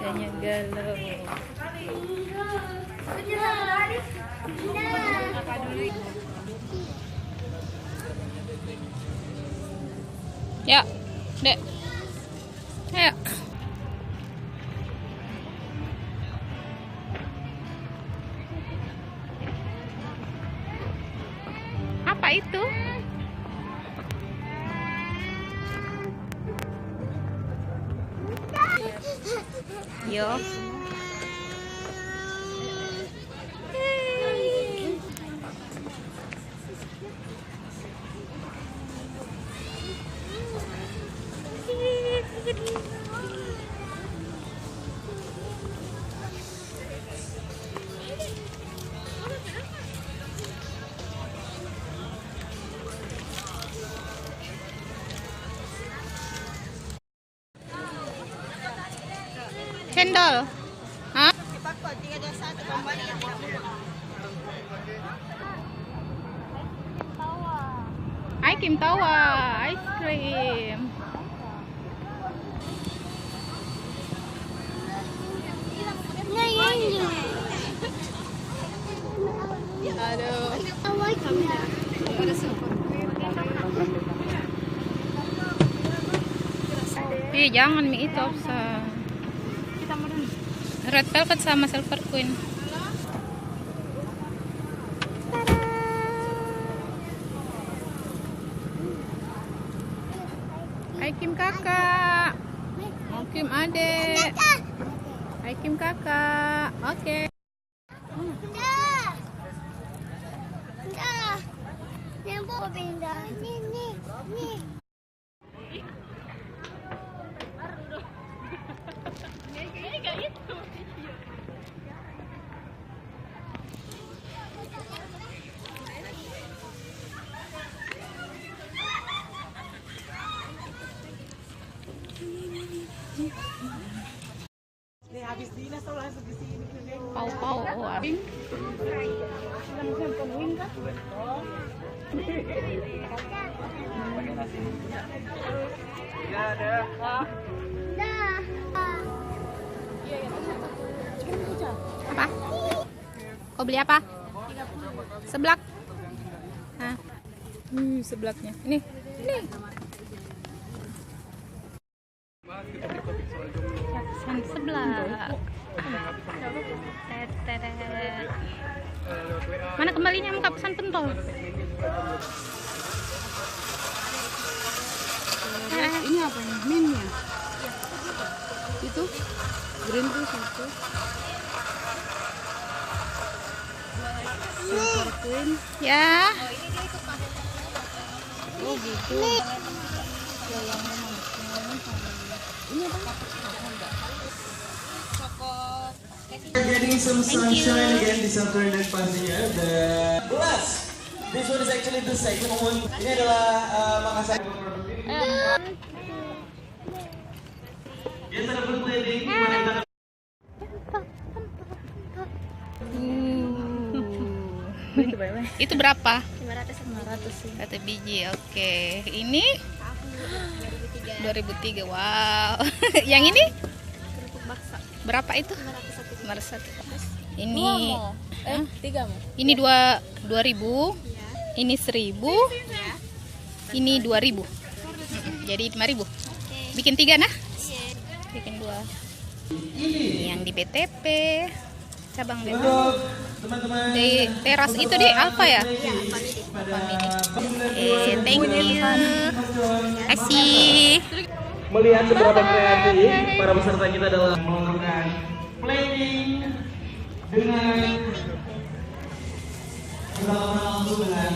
Kayaknya galau. Ya, Dek. Ayo. Apa itu? Yo. Cendol. Hah? Ai Kim Tawa, ice cream. Aduh. Jangan mie itu Opsa. Red Velvet sama Silver Queen. Hai Kim kakak. Mau Kim adek. Hai Kim kakak. Oke. Habis dinas atau langsung ke sini? Pau abing. Apa? Kau beli apa? Seblak. Nah. Seblaknya. Ini. Pesan seblak. Mana kembalinya muka pesan pentol? Ini apa nih? Minnya? Itu? Green tea satu. Silver Queen. Ya. Oh gitu. Ini apa? Getting some sunshine again di Saturn dan pastinya ada Blast. This one is actually the second one. Ini adalah Makassar. Biasa dapat planning gimana kita Itu berapa? 500 sih. 1 biji. Oke. Ini 2003. Wow. Yang ini? Kerupuk bakso. Berapa itu? 501. Ini 3 mau. ini 2000. Ini 1000. Ini 2000. Jadi 5000. Bikin 3 nah? Bikin 2. Ini yang di BTP. Cabang BTP. teman-teman Di teras itu di Alfa ya? Thank you. Kasih. melihat seberapa kreatif para peserta kita dalam melakukan planning dengan langsung dengan